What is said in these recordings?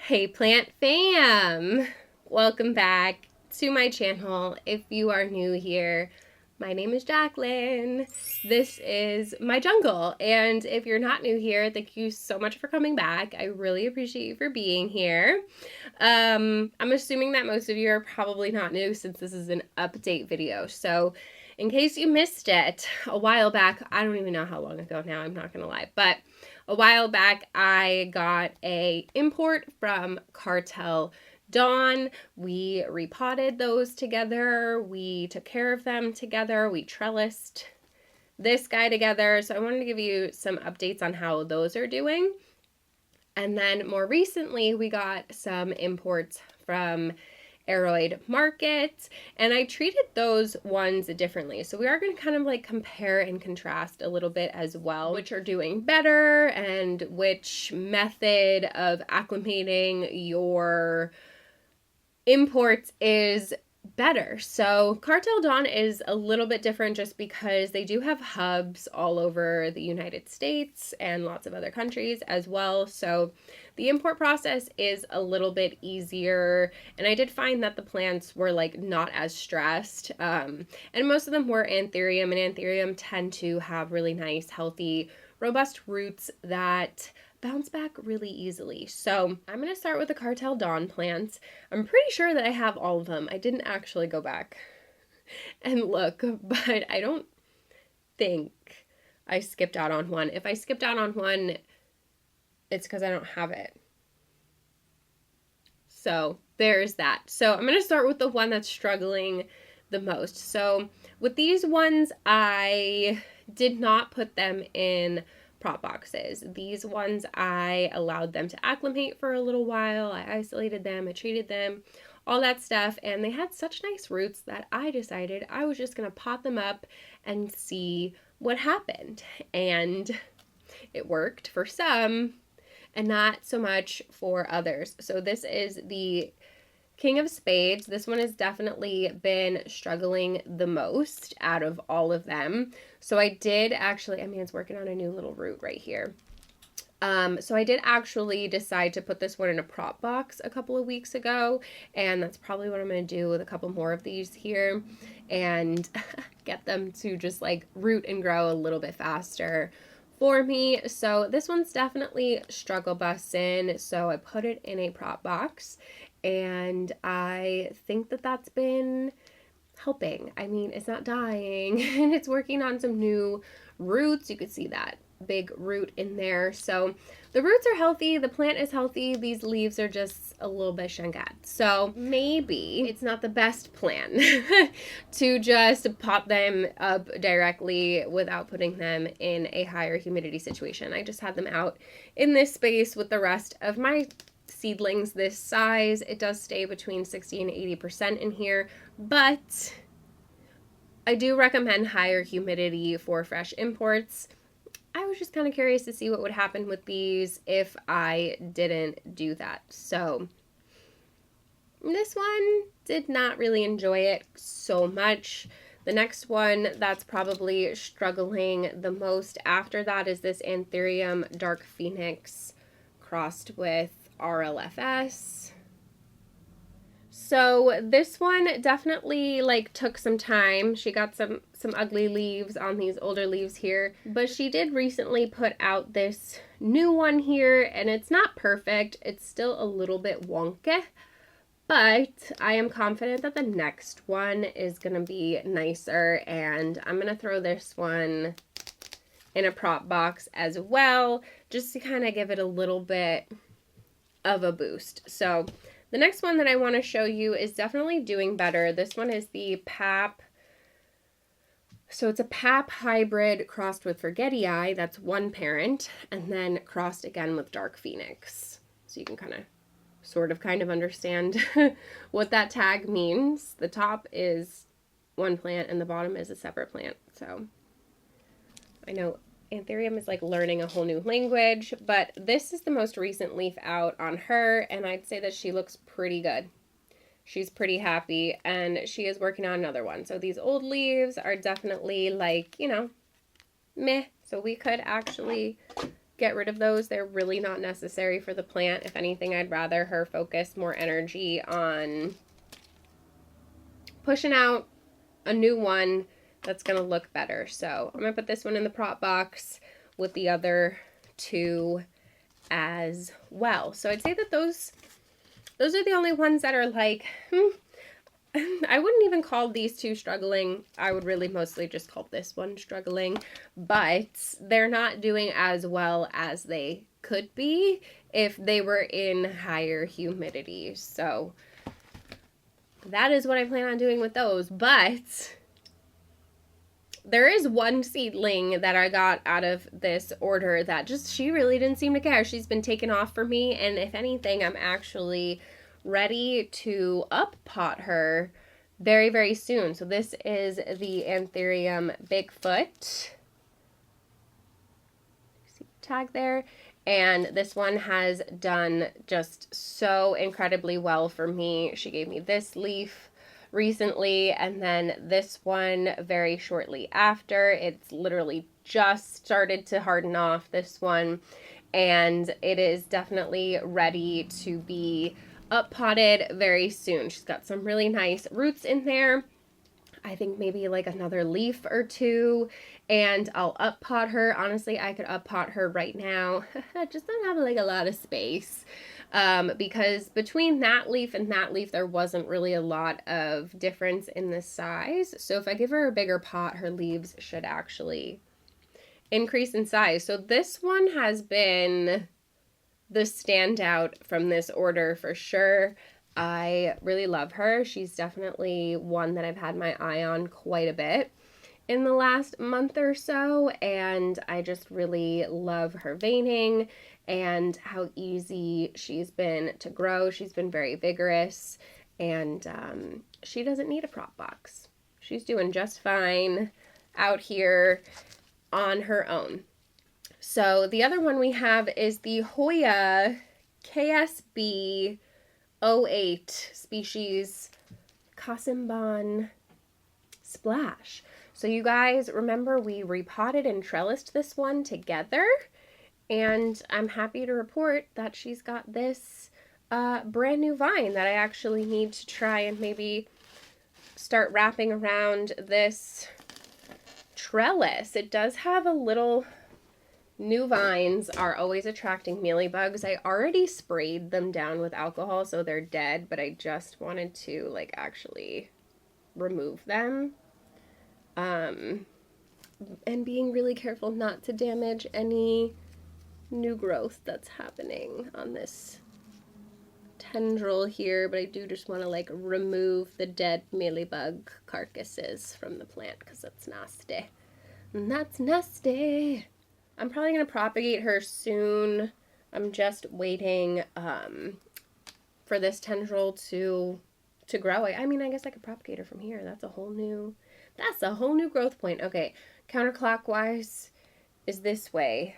Hey plant fam! Welcome back to my channel. If you are new here, my name is Jaclynn. This is my jungle, and if you're not new here, thank you so much for coming back. I really appreciate you for being here. I'm assuming that most of you are probably not new since this is an update video, so in case you missed it, a while back, I don't even know how long ago now, I'm not gonna lie, but a while back I got a import from Cartel Dawn. We repotted those together, we took care of them together, we trellised this guy together, so I wanted to give you some updates on how those are doing. And then more recently we got some imports from Aroid Market, and I treated those ones differently. So we are going to kind of like compare and contrast a little bit as well, which are doing better and which method of acclimating your imports is better. So Cartel Dawn is a little bit different just because they do have hubs all over the United States and lots of other countries as well. So the import process is a little bit easier, and I did find that the plants were like not as stressed, and most of them were Anthurium, and Anthurium tend to have really nice, healthy, robust roots that bounce back really easily. So I'm going to start with the Cartel Dawn plants. I'm pretty sure that I have all of them. I didn't actually go back and look, but I don't think I skipped out on one. If I skipped out on one, it's because I don't have it. So there's that. So I'm going to start with the one that's struggling the most. So with these ones, I did not put them in prop boxes. These ones I allowed them to acclimate for a little while. I isolated them, I treated them, all that stuff, and they had such nice roots that I decided I was just going to pot them up and see what happened. And it worked for some and not so much for others. So this is the King of Spades. This one has definitely been struggling the most out of all of them. So I did actually, I mean, it's working on a new little root right here. So I did actually decide to put this one in a prop box a couple of weeks ago, and that's probably what I'm going to do with a couple more of these here and get them to just like root and grow a little bit faster for me. So this one's definitely struggle busting, so I put it in a prop box, and I think that that's been helping. I mean, it's not dying and it's working on some new roots. You could see that big root in there. So the roots are healthy, the plant is healthy, these leaves are just a little bit shangat. So maybe it's not the best plan to just pop them up directly without putting them in a higher humidity situation. I just had them out in this space with the rest of my seedlings this size. It does stay between 60 and 80% in here, but I do recommend higher humidity for fresh imports. I was just kind of curious to see what would happen with these if I didn't do that. So this one did not really enjoy it so much. The next one that's probably struggling the most after that is this Anthurium Dark Phoenix crossed with RLFS. So this one definitely like took some time. She got some ugly leaves on these older leaves here, but she did recently put out this new one here, and it's not perfect. It's still a little bit wonky, but I am confident that the next one is gonna be nicer, and I'm gonna throw this one in a prop box as well, just to kind of give it a little bit of a boost. So the next one that I want to show you is definitely doing better. This one is the PAP. So it's a PAP hybrid crossed with Forgetii. That's one parent, and then crossed again with Dark Phoenix. So you can kind of understand what that tag means. The top is one plant and the bottom is a separate plant. So I know Anthurium is like learning a whole new language, but this is the most recent leaf out on her, and I'd say that she looks pretty good. She's pretty happy, and she is working on another one. So these old leaves are definitely like, you know, meh. So we could actually get rid of those. They're really not necessary for the plant. If anything, I'd rather her focus more energy on pushing out a new one that's going to look better. So I'm going to put this one in the prop box with the other two as well. So I'd say that those are the only ones that are like, I wouldn't even call these two struggling. I would really mostly just call this one struggling, but they're not doing as well as they could be if they were in higher humidity. So that is what I plan on doing with those. But there is one seedling that I got out of this order that just, she really didn't seem to care. She's been taken off for me, and if anything, I'm actually ready to up pot her very, very soon. So this is the Anthurium Bigfoot. See the tag there? And this one has done just so incredibly well for me. She gave me this leaf recently, and then this one very shortly after. It's literally just started to harden off, this one, and it is definitely ready to be up potted very soon. She's got some really nice roots in there. I think maybe like another leaf or two, and I'll up pot her. Honestly, I could up pot her right now. I just don't have like a lot of space, because between that leaf and that leaf, there wasn't really a lot of difference in the size. So if I give her a bigger pot, her leaves should actually increase in size. So this one has been the standout from this order for sure. I really love her. She's definitely one that I've had my eye on quite a bit in the last month or so, and I just really love her veining and how easy she's been to grow. She's been very vigorous, and she doesn't need a prop box. She's doing just fine out here on her own. So the other one we have is the Hoya KSB 08 species Casimban Splash. So you guys remember we repotted and trellised this one together, and I'm happy to report that she's got this brand new vine that I actually need to try and maybe start wrapping around this trellis. It does have a little, new vines are always attracting mealybugs. I already sprayed them down with alcohol, so they're dead, but I just wanted to like actually remove them. And being really careful not to damage any new growth that's happening on this tendril here, but I do just want to like remove the dead mealybug carcasses from the plant because that's nasty. And that's nasty. I'm probably going to propagate her soon. I'm just waiting for this tendril to grow. I mean, I guess I could propagate her from here. That's a whole new growth point. Okay, counterclockwise is this way.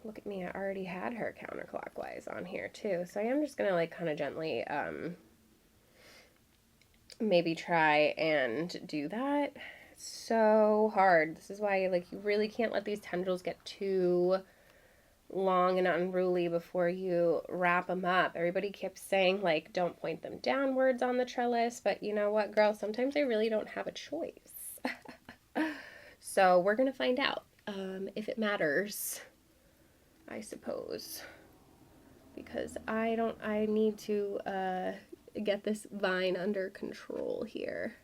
Look at me, I already had her counterclockwise on here too. So I am just gonna like kind of gently maybe try and do that. It's so hard. This is why like you really can't let these tendrils get too long and unruly before you wrap them up. Everybody keeps saying like don't point them downwards on the trellis, but you know what, girl, sometimes I really don't have a choice. So we're gonna find out if it matters, I suppose, because I need to get this vine under control here.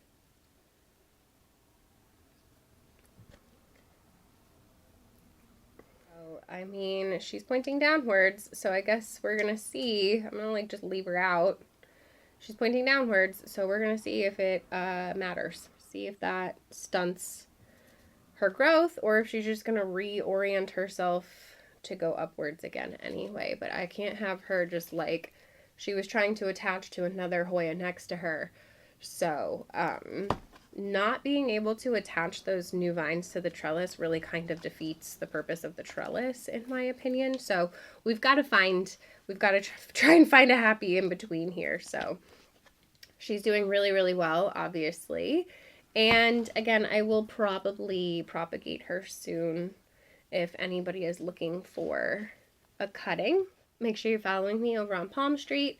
I mean, she's pointing downwards, so I guess we're gonna see. I'm gonna like just leave her out. She's pointing downwards, so we're gonna see if it matters. See if that stunts her growth, or if she's just gonna reorient herself to go upwards again anyway. But I can't have her just like, she was trying to attach to another Hoya next to her. So, not being able to attach those new vines to the trellis really kind of defeats the purpose of the trellis, in my opinion. So we've got to try and find a happy in between here. So she's doing really, really well, obviously. And again, I will probably propagate her soon if anybody is looking for a cutting. Make sure you're following me over on Palm Street,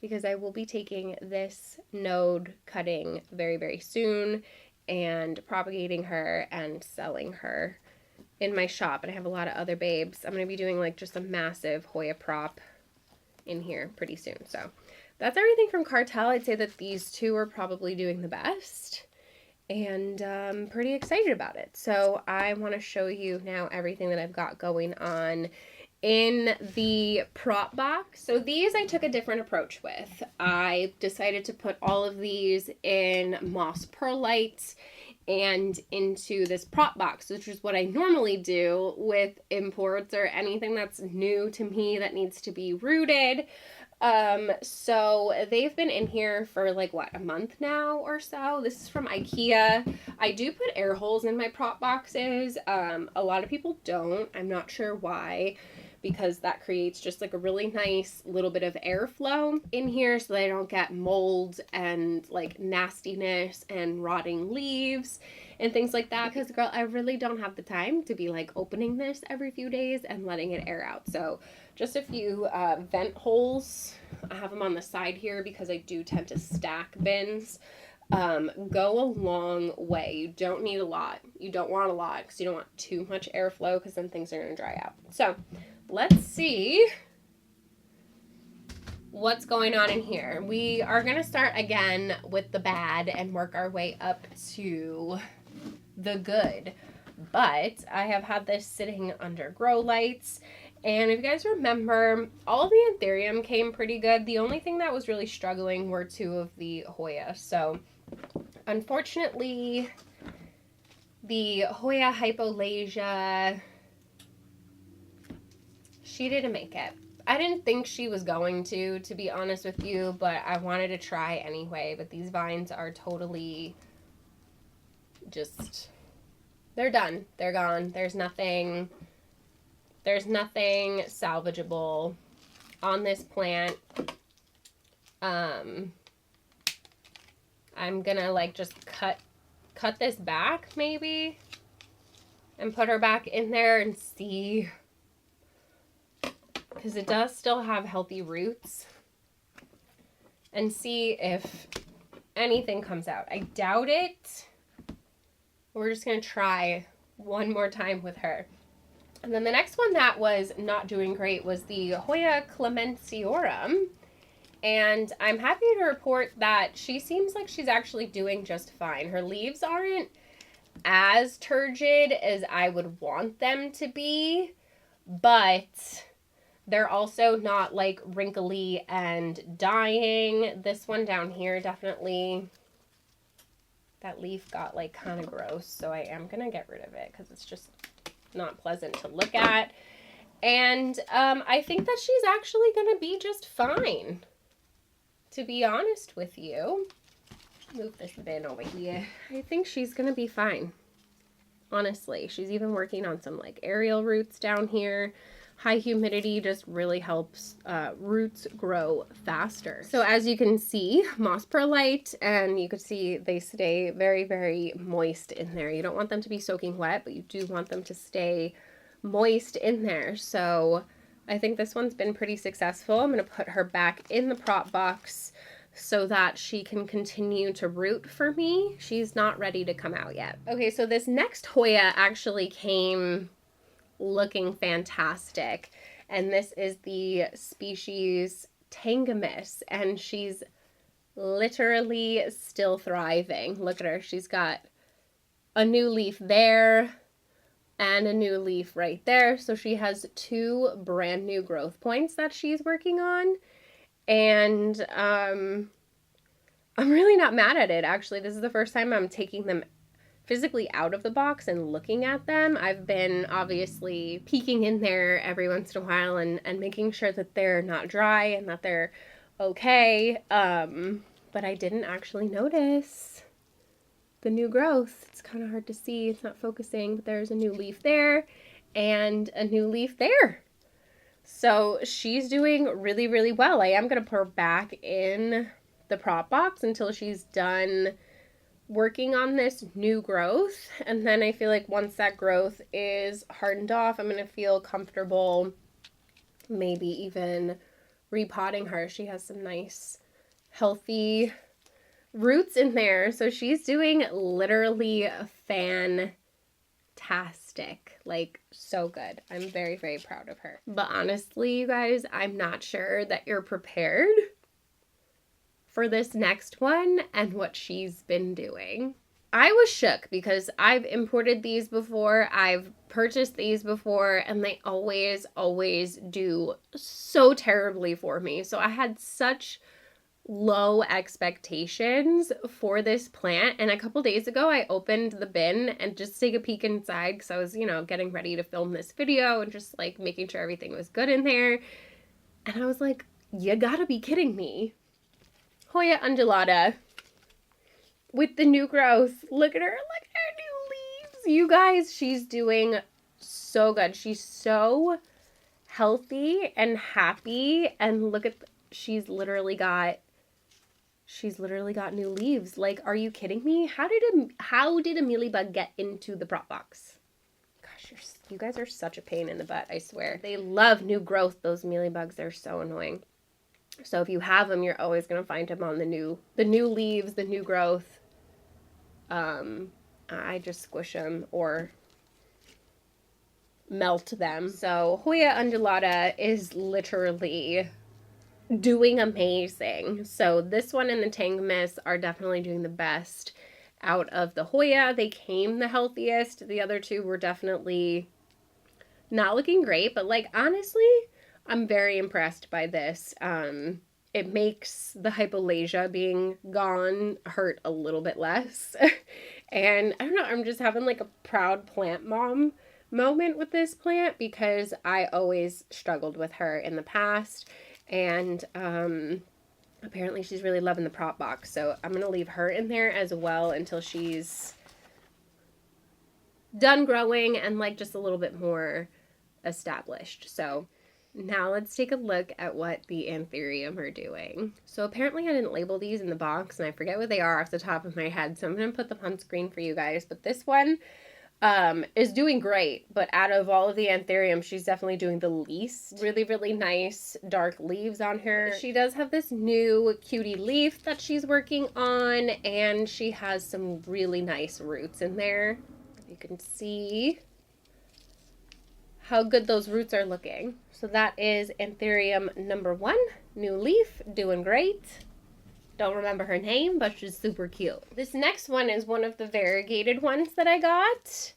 because I will be taking this node cutting very, very soon and propagating her and selling her in my shop. And I have a lot of other babes. I'm going to be doing like just a massive Hoya prop in here pretty soon. So that's everything from Cartel. I'd say that these two are probably doing the best, and I'm pretty excited about it. So I want to show you now everything that I've got going on in the prop box. So these I took a different approach with. I decided to put all of these in moss perlite and into this prop box, which is what I normally do with imports or anything that's new to me that needs to be rooted. So they've been in here for like what, a month now or so. This is from IKEA. I do put air holes in my prop boxes. A lot of people don't. I'm not sure why, because that creates just like a really nice little bit of airflow in here so they don't get mold and like nastiness and rotting leaves and things like that. Because girl, I really don't have the time to be like opening this every few days and letting it air out. So just a few vent holes. I have them on the side here because I do tend to stack bins. Go a long way. You don't need a lot. You don't want a lot because you don't want too much airflow, because then things are going to dry out. So let's see what's going on in here. We are going to start again with the bad and work our way up to the good. But I have had this sitting under grow lights. And if you guys remember, all of the Anthurium came pretty good. The only thing that was really struggling were two of the Hoya. So unfortunately, the Hoya hypolasia, she didn't make it. I didn't think she was going to be honest with you, but I wanted to try anyway. But these vines are totally just, they're done. They're gone. There's nothing salvageable on this plant. I'm gonna like just cut this back maybe and put her back in there and see, because it does still have healthy roots, and see if anything comes out. I doubt it. We're just gonna try one more time with her. And then the next one that was not doing great was the Hoya clemenciorum. And I'm happy to report that she seems like she's actually doing just fine. Her leaves aren't as turgid as I would want them to be, but they're also not like wrinkly and dying. This one down here, definitely, that leaf got like kind of gross. So I am going to get rid of it because it's just not pleasant to look at. And I think that she's actually going to be just fine, to be honest with you. Move this bin over here. I think she's going to be fine. Honestly, she's even working on some like aerial roots down here. High humidity just really helps roots grow faster. So as you can see, moss perlite, and you can see they stay very, very moist in there. You don't want them to be soaking wet, but you do want them to stay moist in there. So I think this one's been pretty successful. I'm going to put her back in the prop box so that she can continue to root for me. She's not ready to come out yet. Okay, so this next Hoya actually came looking fantastic, and this is the species Tangamus, and she's literally still thriving. Look at her. She's got a new leaf there and a new leaf right there. So she has two brand new growth points that she's working on. And I'm really not mad at it, actually. This is the first time I'm taking them physically out of the box and looking at them. I've been obviously peeking in there every once in a while and making sure that they're not dry and that they're okay. But I didn't actually notice the new growth. It's kind of hard to see. It's not focusing, but there's a new leaf there and a new leaf there. So she's doing really, really well. I am going to put her back in the prop box until she's done working on this new growth, and then I feel like once that growth is hardened off, I'm going to feel comfortable maybe even repotting her. She has some nice healthy roots in there, so she's doing literally fantastic, like so good. I'm very, very proud of her. But honestly, you guys, I'm not sure that you're prepared for this next one and what she's been doing. I was shook because I've imported these before, I've purchased these before, and they always do so terribly for me. So I had such low expectations for this plant, and a couple days ago I opened the bin and just take a peek inside because I was, you know, getting ready to film this video and just like making sure everything was good in there, and I was like, you gotta be kidding me. Hoya undulata with the new growth. Look at her new leaves. You guys, she's doing so good. She's so healthy and happy, and look at, she's literally got new leaves. Like, are you kidding me? How did a mealybug get into the prop box? Gosh, you guys are such a pain in the butt, I swear. They love new growth, those mealybugs. They're so annoying. So if you have them, you're always going to find them on the new leaves, the new growth. I just squish them or melt them. So Hoya undulata is literally doing amazing. So this one and the Tangamus are definitely doing the best out of the Hoya. They came the healthiest. The other two were definitely not looking great, but like honestly, I'm very impressed by this. It makes the hypolasia being gone hurt a little bit less. And I don't know, I'm just having like a proud plant mom moment with this plant because I always struggled with her in the past. And apparently she's really loving the prop box. So I'm going to leave her in there as well until she's done growing and like just a little bit more established. So now let's take a look at what the Anthurium are doing. So apparently I didn't label these in the box and I forget what they are off the top of my head. So I'm going to put them on screen for you guys. But this one is doing great. But out of all of the Anthurium, she's definitely doing the least. Really, really nice dark leaves on her. She does have this new cutie leaf that she's working on. And she has some really nice roots in there. You can see how good those roots are looking. So that is Anthurium number 1, new leaf, doing great. Don't remember her name, but she's super cute. This next one is one of the variegated ones that I got.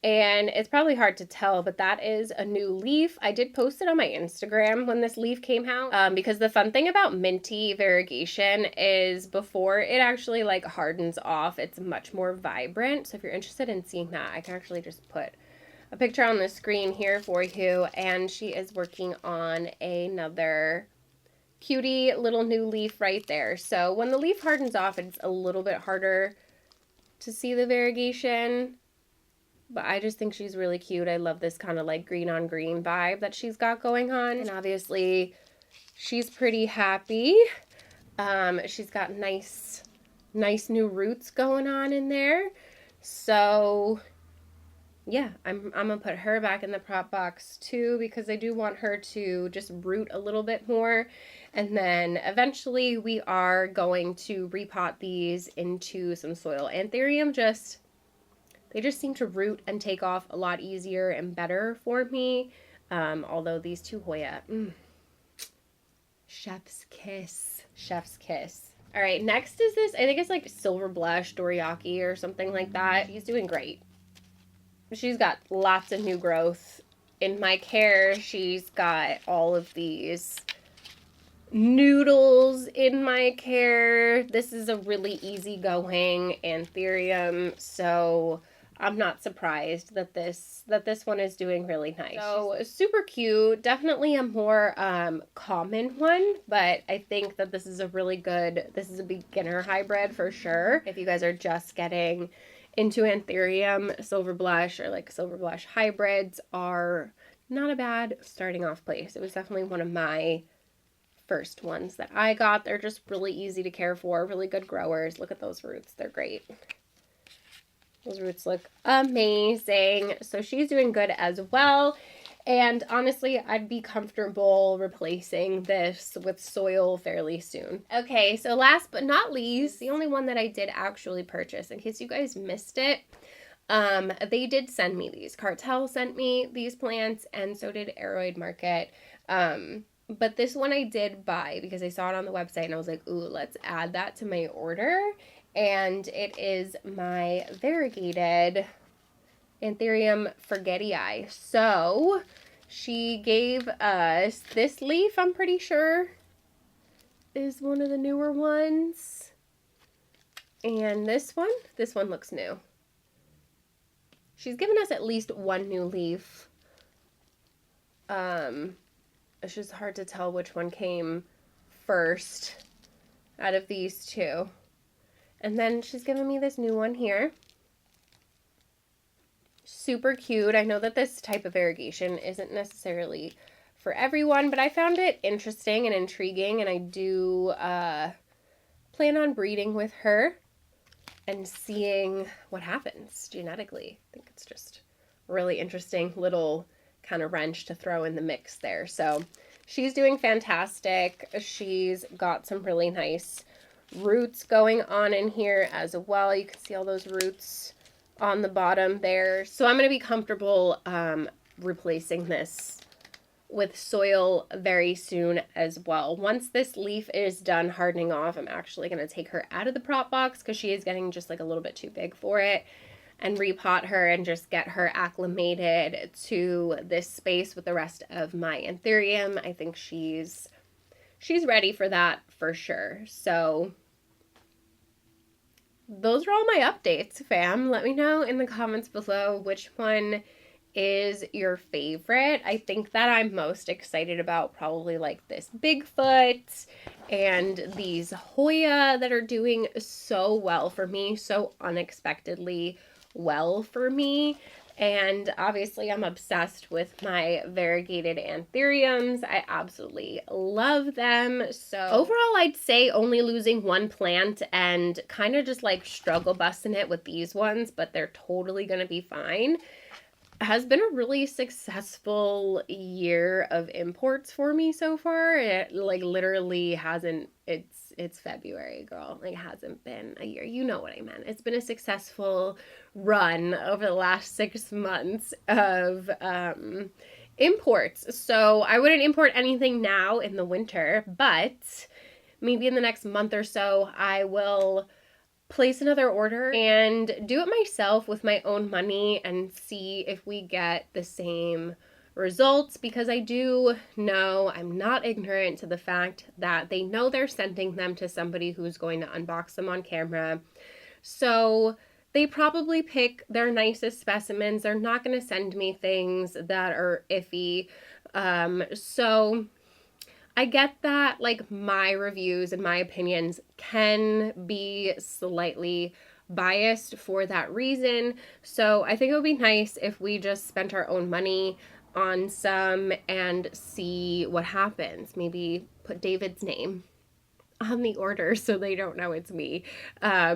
And it's probably hard to tell, but that is a new leaf. I did post it on my Instagram when this leaf came out, because the fun thing about minty variegation is before it actually like hardens off, it's much more vibrant. So if you're interested in seeing that, I can actually just put a picture on the screen here for you. And she is working on another cutie little new leaf right there. So when the leaf hardens off, it's a little bit harder to see the variegation, but I just think she's really cute. I love this kind of like green on green vibe that she's got going on. And obviously she's pretty happy. She's got nice new roots going on in there. So yeah, I'm gonna put her back in the prop box too, because I do want her to just root a little bit more. And then eventually we are going to repot these into some soil. Anthurium they just seem to root and take off a lot easier and better for me. Although these two Hoya, chef's kiss, chef's kiss. All right, next is this, I think it's like Silver Blush Dorayaki or something like that. He's doing great. She's got lots of new growth. In my care, she's got all of these noodles in my care. This is a really easygoing Anthurium, so I'm not surprised that this one is doing really nice. So super cute. Definitely a more common one, but I think that this is a really good, this is a beginner hybrid for sure. If you guys are just getting into Anthurium, Silver Blush or like Silver Blush hybrids are not a bad starting off place. It was definitely one of my first ones that I got. They're just really easy to care for, really good growers. Look at those roots. They're great. Those roots look amazing. So she's doing good as well. And honestly, I'd be comfortable replacing this with soil fairly soon. Okay, so last but not least, the only one that I did actually purchase, in case you guys missed it, they did send me these. Cartel sent me these plants, and so did Aroid Market. But this one I did buy because I saw it on the website, and I was like, ooh, let's add that to my order. And it is my variegated Anthurium forgetii. So she gave us this leaf, I'm pretty sure is one of the newer ones. And this one looks new. She's given us at least one new leaf. It's just hard to tell which one came first out of these two. And then she's given me this new one here. Super cute. I know that this type of variegation isn't necessarily for everyone, but I found it interesting and intriguing, and I do plan on breeding with her and seeing what happens genetically. I think it's just a really interesting little kind of wrench to throw in the mix there. So she's doing fantastic. She's got some really nice roots going on in here as well. You can see all those roots on the bottom there. So I'm going to be comfortable replacing this with soil very soon as well. Once this leaf is done hardening off, I'm actually going to take her out of the prop box because she is getting just like a little bit too big for it, and repot her and just get her acclimated to this space with the rest of my Anthurium. I think she's ready for that for sure. So those are all my updates, fam. Let me know in the comments below which one is your favorite. I think that I'm most excited about probably like this Bigfoot and these Hoya that are doing so well for me, so unexpectedly well for me. And obviously I'm obsessed with my variegated Anthuriums. I absolutely love them. So overall, I'd say only losing one plant and kind of just like struggle busting it with these ones, but they're totally going to be fine. Has been a really successful year of imports for me so far. It like literally hasn't, it's February, girl. Like, it hasn't been a year. You know what I meant. It's been a successful run over the last 6 months of imports. So I wouldn't import anything now in the winter, but maybe in the next month or so I will place another order and do it myself with my own money and see if we get the same results, because I do know, I'm not ignorant to the fact that they know they're sending them to somebody who's going to unbox them on camera. So they probably pick their nicest specimens. They're not going to send me things that are iffy. So I get that, like, my reviews and my opinions can be slightly biased for that reason. So I think it would be nice if we just spent our own money on some and see what happens. Maybe put David's name on the order so they don't know it's me,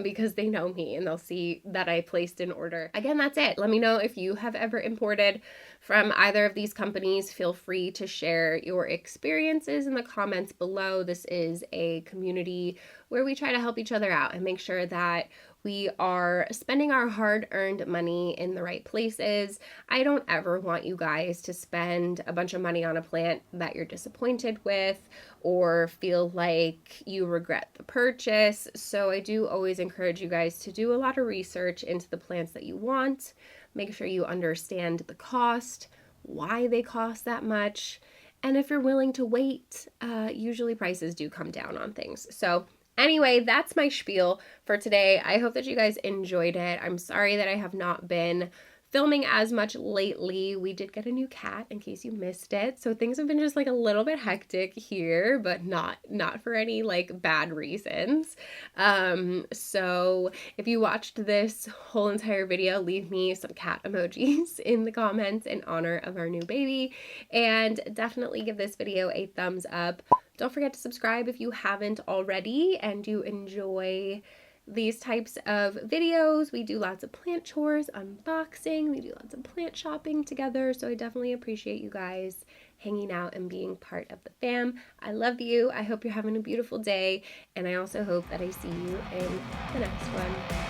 because they know me and they'll see that I placed an order. Again, that's it. Let me know if you have ever imported from either of these companies. Feel free to share your experiences in the comments below. This is a community where we try to help each other out and make sure that we are spending our hard-earned money in the right places. I don't ever want you guys to spend a bunch of money on a plant that you're disappointed with or feel like you regret the purchase. So I do always encourage you guys to do a lot of research into the plants that you want. Make sure you understand the cost, why they cost that much, and if you're willing to wait, usually prices do come down on things. So anyway, that's my spiel for today. I hope that you guys enjoyed it. I'm sorry that I have not been filming as much lately. We did get a new cat, in case you missed it. So things have been just like a little bit hectic here, but not for any like bad reasons. So if you watched this whole entire video, leave me some cat emojis in the comments in honor of our new baby, and definitely give this video a thumbs up. Don't forget to subscribe if you haven't already and you enjoy these types of videos. We do lots of plant chores, unboxing, we do lots of plant shopping together, so I definitely appreciate you guys hanging out and being part of the fam. I love you. I hope you're having a beautiful day, and I also hope that I see you in the next one.